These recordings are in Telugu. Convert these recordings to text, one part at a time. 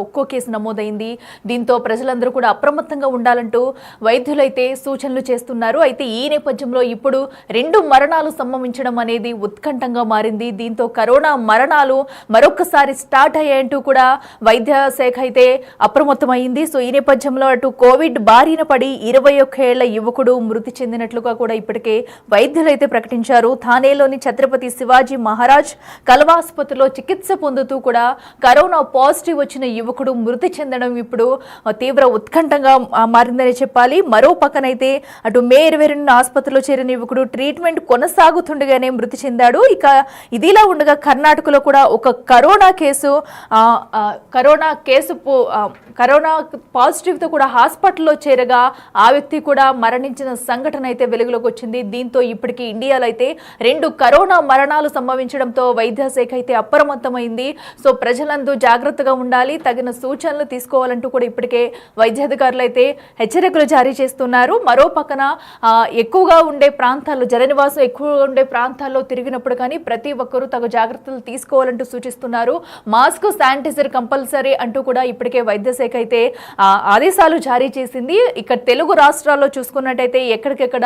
ఒక్కో కేసు నమోదైంది. దీంతో ప్రజలందరూ కూడా అప్రమత్తంగా ఉండాలంటూ వైద్యులైతే సూచనలు చేస్తున్నారు. అయితే ఈ నేపథ్యంలో ఇప్పుడు 2 మరణాలు సంభవించడం అనేది ఉత్కంఠంగా మారింది. దీంతో కరోనా మరణాలు మరొకసారి స్టార్ట్ అయ్యాయంటూ కూడా వైద్య శాఖ అయితే అప్రమత్తమైంది. సో ఈ నేపథ్యంలో అటు కోవిడ్ బారిన పడి 21 ఏళ్ల యువకుడు మృతి చెందినట్లుగా కూడా ఇప్పటికే వైద్యులైతే ప్రకటించారు. థానేలోని ఛత్రపతి శివాజీ మహారాజ్ కల్వా ఆసుపత్రిలో చికిత్స పొందుతూ కూడా కరోనా పాజిటివ్ వచ్చిన యువకుడు మృతి చెందడం ఇప్పుడు తీవ్ర ఉత్కంఠంగా మారిందని చెప్పాలి. మరో పక్కనైతే అటు మే 22 ఆసుపత్రిలో చేరిన యువకుడు ట్రీట్మెంట్ కొనసాగుతుండగానే మృతి చెందాడు. ఇక ఇదిలా ఉండగా కర్ణాటకలో కూడా ఒక కరోనా పాజిటివ్ తో కూడా హాస్పిటల్లో చేరగా ఆ వ్యక్తి కూడా మరణించిన సంఘటన అయితే వెలుగులోకి వచ్చింది. దీంతో ఇప్పటికీ ఇండియాలో అయితే 2 కరోనా మరణాలు సంభవించడంతో వైద్య శాఖ అయితే అప్రమత్తమైంది. సో ప్రజలందరూ జాగ్రత్తగా ఉండాలి, తగిన సూచనలు తీసుకోవాలంటూ కూడా ఇప్పటికే వైద్యాధికారులు అయితే హెచ్చరికలు జారీ చేస్తున్నారు. మరో పక్కన ఎక్కువగా ఉండే ప్రాంతాల్లో జననివాసం ఎక్కువగా ఉండే ప్రాంతాల్లో తిరిగినప్పుడు కానీ ప్రతి ఒక్కరూ తగు జాగ్రత్తలు తీసుకోవాలంటూ సూచిస్తున్నారు. మాస్క్, శానిటైజర్ కంపల్సరీ అంటూ కూడా ఇప్పటికే వైద్య శాఖ అయితే ఆదేశాలు జారీ చేసింది. ఇక తెలుగు రాష్ట్రాల్లో చూసుకున్నట్టయితే ఎక్కడికెక్కడ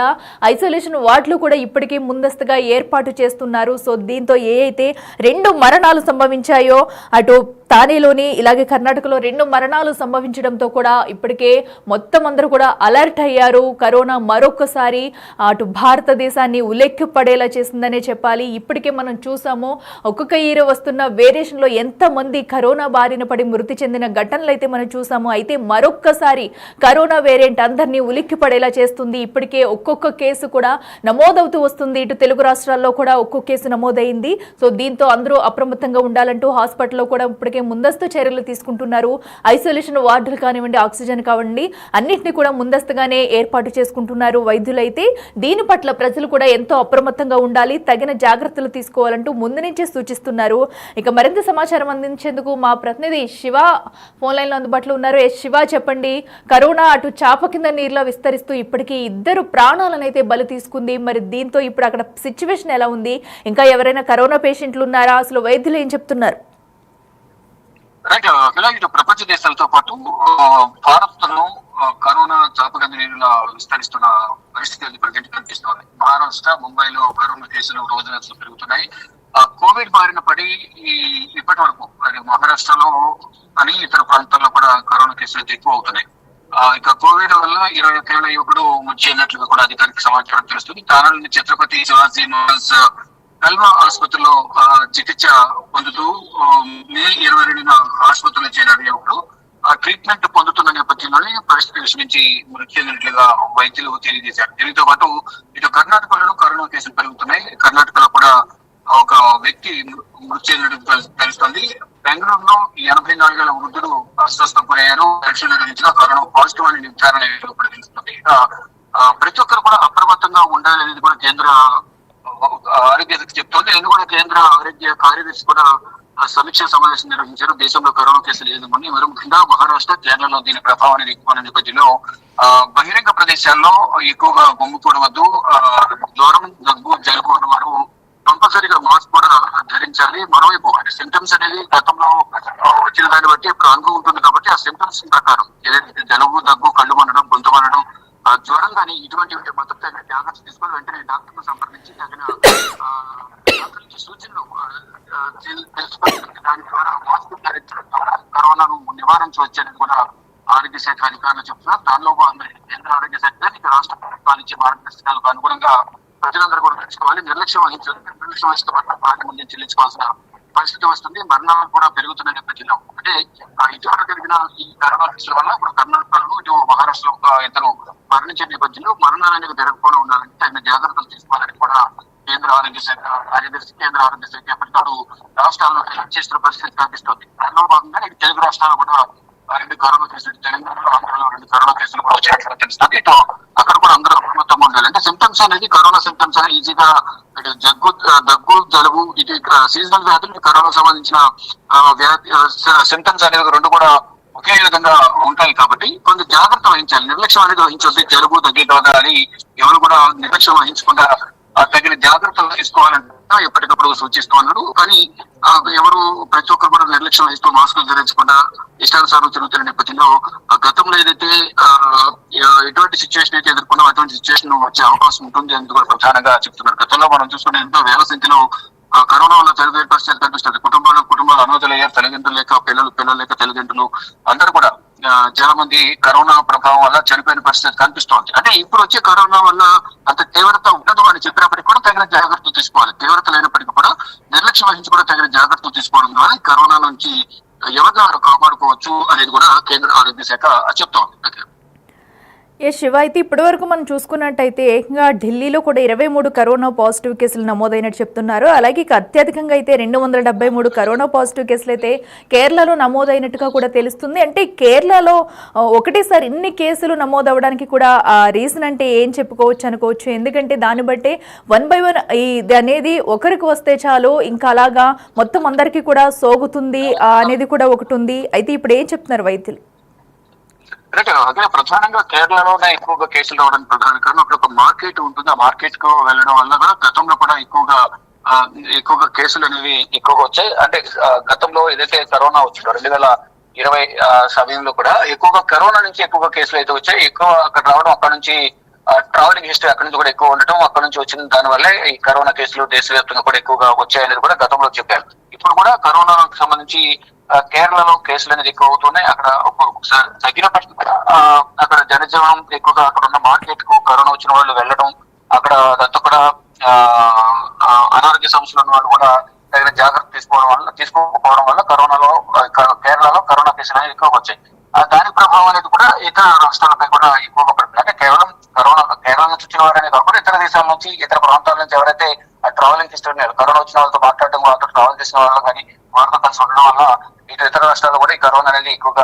ఐసోలేషన్ వార్డులు కూడా ఇప్పటికీ ముందస్తుగా ఏర్పాటు చేస్తున్నారు. సో దీంతో ఏ అయితే 2 మరణాలు సంభవించాయో అటు థానేలోని ఇలాగే కర్ణాటకలో 2 మరణాలు సంభవించడంతో కూడా ఇప్పటికే మొత్తం అందరూ కూడా అలర్ట్ అయ్యారు. కరోనా మరొకసారి అటు భారతదేశాన్ని ఉలెక్కి పడేలా చేసిందనే చెప్పాలి. ఇప్పటికే మనం చూసాము ఒక్కొక్క ఇయర్ వస్తున్న వేరియేషన్లో ఎంతమంది కరోనా బారిన పడి మృతి చెందిన ఘటనలు అయితే మనం చూసాము. అయితే మరొక్కసారి కరోనా వేరియంట్ అందరినీ ఉలిక్కి పడేలా చేస్తుంది. ఇప్పటికే ఒక్కొక్క కేసు కూడా నమోదవుతూ వస్తుంది. ఇటు తెలుగు రాష్ట్రాల్లో కూడా ఒక్కొక్క కేసు నమోదైంది. సో దీంతో అందరూ అప్రమత్తంగా ఉండాలంటూ హాస్పిటల్లో కూడా ఇప్పటికే ముందస్తు చర్యలు తీసుకుంటున్నారు. ఐసోలేషన్ వార్డులు కానివ్వండి, ఆక్సిజన్ కావండి, అన్నింటినీ కూడా ముందస్తుగానే ఏర్పాటు చేసుకుంటున్నారు వైద్యులైతే. దీని పట్ల ప్రజలు కూడా ఎంతో అప్రమత్తంగా ఉండాలి, తగిన జాగ్రత్తలు తీసుకోవాలంటూ ముందు నుంచే సూచిస్తున్నారు. ఇక మరింత సమాచారం అందించేందుకు మా ప్రతినిధి శివ ఫోన్ లైన్ లో అందుబాటులో ఉన్నారు. శివ, చెప్పండి, కరోనా అటు చాప కింద నీరులా విస్తరిస్తూ ఇప్పటికీ 2 ప్రాణాలను అయితే బలి తీసుకుంది. మరి దీంతో ఇప్పుడు అక్కడ సిచ్యువేషన్ ఎలా ఉంది? ఇంకా ఎవరైనా కరోనా పేషెంట్లు ఉన్నారా? అసలు వైద్యులు ఏం చెప్తున్నారు? ఇటు ప్రపంచ దేశాలతో పాటు భారత్ లో కరోనా చాపగంద నీరులా విస్తరిస్తున్న పరిస్థితి ప్రజెంట్ కనిపిస్తోంది. మహారాష్ట్ర, ముంబైలో కరోనా కేసులు రోజులు పెరుగుతున్నాయి. కోవిడ్ బారిన పడి ఇప్పటి వరకు మహారాష్ట్రలో అని ఇతర ప్రాంతాల్లో కూడా కరోనా కేసులు ఎక్కువ అవుతున్నాయి. ఇక కోవిడ్ వల్ల 21 ఏళ్ల యువకుడు మృతి చెందినట్లుగా కూడా అధికారిక సమాచారం తెలుస్తుంది. తానాలోని ఛత్రపతి శివాజీ మహారాజ్ కల్వా ఆసుపత్రిలో చికిత్స పొందుతూ మే 22న ఆసుపత్రిలో చేరిన యువకుడు ట్రీట్మెంట్ పొందుతున్న నేపథ్యంలోనే పరిస్థితి విషమించి మృతి చెందినట్లుగా వైద్యులు తెలియజేశారు. దీనితో పాటు ఇటు కర్ణాటకలో కరోనా కేసులు పెరుగుతున్నాయి. కర్ణాటకలో కూడా ఒక వ్యక్తి మృతి చెందినట్టు తెలుస్తోంది. బెంగళూరులో 84 ఏళ్ల వృద్ధుడు అస్వస్థకు గురయ్యారు. పరీక్షలు నిర్వహించిన కరోనా పాజిటివ్ అని నిర్ధారణ తెలుస్తుంది. ప్రతి ఒక్కరు కూడా అప్రమత్తంగా ఉండాలనేది కూడా కేంద్ర ఆరోగ్య శాఖ చెప్తోంది. నేను కూడా కేంద్ర ఆరోగ్య కార్యదర్శి కూడా సమీక్ష సమావేశం నిర్వహించారు. దేశంలో కరోనా కేసులు ఏదమని, మరి ముఖ్యంగా మహారాష్ట్ర, కేరళలో దీని ప్రభావం ఎక్కువ నేపథ్యంలో బహిరంగ ప్రదేశాల్లో ఎక్కువగా గుమ్మికూడవద్దు. జ్వరం, దగ్గు, జలుబు ఉన్నవారు కంపల్సరీగా మాస్క్ కూడా ధరించాలి. మరోవైపు సింటమ్స్ అనేది గతంలో వచ్చిన దాన్ని బట్టి ఇప్పుడు అనుభవం ఉంటుంది కాబట్టి ఆ సింటమ్స్ ప్రకారం ఏదైతే జలుబు, దగ్గు, కళ్ళు మండడం, గొంతు మండడం, జ్వరం కానీ ఇటువంటి మొత్తం తగిన జాగ్రత్తలు తీసుకొని వెంటనే డాక్టర్ను సంప్రదించి తగిన సూచనలు తెలుసుకొని దాని ద్వారా మాస్క్ ధరించడం ద్వారా కరోనాను నివారించవచ్చు అనేది కూడా ఆరోగ్య శాఖ అధికారులు చెప్తున్నారు. దానిలో కేంద్ర ఆరోగ్య శాఖ ఇక రాష్ట్ర ప్రభుత్వాల నుంచి మార్గదర్శకాలకు అనుగుణంగా ప్రజలందరూ కూడా నడుచుకోవాలి. నిర్లక్ష్యం వహిస్తే బాగా ముందు చెల్లించుకోవాల్సిన పరిస్థితి వస్తుంది. మరణాలు కూడా పెరుగుతున్న నేపథ్యంలో అంటే ఇటీవల జరిగిన ఈ కరోనా కేసుల వల్ల ఇప్పుడు కర్ణాటకలో, ఇటు మహారాష్ట్రలో ఇద్దరు మరణించే నేపథ్యంలో మరణాలు అనేది జరగకుండా ఉండాలని తగిన జాగ్రత్తలు తీసుకోవాలని కూడా కేంద్ర ఆరోగ్య శాఖ కార్యదర్శి, కేంద్ర ఆరోగ్య శాఖ ఎప్పటికప్పుడు రాష్ట్రాల్లో హెల్ప్ చేస్తున్న పరిస్థితి కనిపిస్తుంది. దానిలో భాగంగా తెలుగు రాష్ట్రాలు కూడా 2 కరోనా కేసులు, తెలంగాణలో, ఆంధ్రలో 2 కరోనా కేసులు కూడా వచ్చినట్లు తెలుస్తుంది. ఇటు అక్కడ కూడా అందరూ అప్రమత్తంగా ఉండాలి. అంటే సింటమ్స్ అనేది కరోనా సింటమ్స్ అనేది ఈజీగా దగ్గు, జలుబు, ఇటు సీజనల్ వ్యాధులు, కరోనా సంబంధించిన సింటమ్స్ అనేది 2 కూడా ఒకే విధంగా ఉంటాయి కాబట్టి కొంత జాగ్రత్త వహించాలి. నిర్లక్ష్యం అనేది వహించొద్దు. జలుబు, దగ్గు అని ఎవరు కూడా నిర్లక్ష్యం వహించకుండా తగిన జాగ్రత్తలు తీసుకోవాలంటే ఎప్పటికప్పుడు సూచిస్తూ ఉన్నారు. కానీ ఎవరు ప్రతి ఒక్కరు కూడా నిర్లక్ష్యం వహిస్తూ మాస్కులు ధరించకుండా ఇష్టానుసారం తిరుగుతున్న నేపథ్యంలో గతంలో ఏదైతే ఎటువంటి సిచ్యువేషన్ అయితే ఎదుర్కొన్నా అటువంటి సిచ్యువేషన్ వచ్చే అవకాశం ఉంటుంది అని కూడా ప్రధానంగా చెప్తున్నారు. గతంలో మనం చూసుకునే ఎంతో వేల సంఖ్యలో కరోనా వల్ల చనిపోయే పరిస్థితి కనిపిస్తుంది. కుటుంబాలు అనాథలయ్యారు, తల్లిదండ్రులు లేక పిల్లలు లేక తల్లిదండ్రులు అందరూ కూడా చాలా మంది కరోనా ప్రభావం వల్ల చనిపోయిన పరిస్థితి కనిపిస్తోంది. అంటే ఇప్పుడు వచ్చే కరోనా వల్ల అంత తీవ్రత ఉండదు అని చెప్పినప్పటికీ కూడా తగిన జాగ్రత్తలు తీసుకోవాలి. తీవ్రత లేనప్పటికీ కూడా నిర్లక్ష్యం వహించి కూడా తగిన జాగ్రత్తలు తీసుకోవడం ద్వారా కరోనా నుంచి ఎవరిని కాపాడుకోవచ్చు అనేది కూడా కేంద్ర ఆరోగ్య శాఖ చెప్తోంది. శివ, అయితే ఇప్పటి వరకు మనం చూసుకున్నట్టయితే ఏకంగా ఢిల్లీలో కూడా 23 కరోనా పాజిటివ్ కేసులు నమోదైనట్టు చెప్తున్నారు. అలాగే అత్యధికంగా అయితే 273 కరోనా పాజిటివ్ కేసులు అయితే కేరళలో నమోదైనట్టుగా కూడా తెలుస్తుంది. అంటే కేరళలో ఒకటేసారి ఇన్ని కేసులు నమోదవడానికి కూడా రీజన్ అంటే ఏం చెప్పుకోవచ్చు అనుకోవచ్చు. ఎందుకంటే దాన్ని బట్టే 1 by 1 ఇది అనేది ఒకరికి వస్తే చాలు ఇంకా అలాగా మొత్తం అందరికీ కూడా సోగుతుంది అనేది కూడా ఒకటి ఉంది. అయితే ఇప్పుడు ఏం చెప్తున్నారు వైద్యులు? అదే ప్రధానంగా కేరళలోనే ఎక్కువగా కేసులు రావడానికి ప్రధాన కారణం అక్కడ ఒక మార్కెట్ ఉంటుంది. ఆ మార్కెట్ కు వెళ్ళడం వల్ల కూడా గతంలో కూడా ఎక్కువగా కేసులు అనేవి ఎక్కువగా వచ్చాయి. అంటే గతంలో ఏదైతే కరోనా వచ్చిందో 2020 సమయంలో కూడా ఎక్కువగా కరోనా నుంచి ఎక్కువగా కేసులు అయితే వచ్చాయి. ఎక్కువ అక్కడ రావడం, అక్కడ నుంచి ట్రావెలింగ్ హిస్టరీ అక్కడ నుంచి కూడా ఎక్కువ ఉండటం, అక్కడ నుంచి వచ్చిన దాని వల్లే ఈ కరోనా కేసులు దేశవ్యాప్తంగా కూడా ఎక్కువగా వచ్చాయనేది కూడా గతంలో చెప్పారు. ఇప్పుడు కూడా కరోనాకు సంబంధించి కేరళలో కేసులు అనేది ఎక్కువ అవుతున్నాయి. అక్కడ ఒకసారి తగ్గినప్పటికీ కూడా అక్కడ జనజీవనం ఎక్కువగా అక్కడ ఉన్న మార్కెట్ కు కరోనా వచ్చిన వాళ్ళు వెళ్ళడం, అక్కడ అదంతా కూడా అనారోగ్య సమస్యలు ఉన్న వాళ్ళు కూడా తగిన జాగ్రత్త తీసుకోకపోవడం వల్ల కేరళలో కరోనా కేసులు అనేవి ఎక్కువగా వచ్చాయి. దాని ప్రభావం అనేది కూడా ఇతర రాష్ట్రాలపై కూడా ఎక్కువగా పడుతుంది. అంటే కేవలం కేరళ నుంచి వచ్చిన వారనే కాకుండా ఇతర దేశాల నుంచి, ఇతర ప్రాంతాల నుంచి ఎవరైతే ట్రావెలింగ్ హిస్టరీ కరోనా వచ్చిన వాళ్ళతో మాట్లాడడం, వాళ్ళతో ట్రావెల్ చేసిన వాళ్ళు కానీ వారితో కలిసి ఉండడం వల్ల ఇతర రాష్ట్రాల్లో కూడా ఈ కరోనా అనేది ఎక్కువగా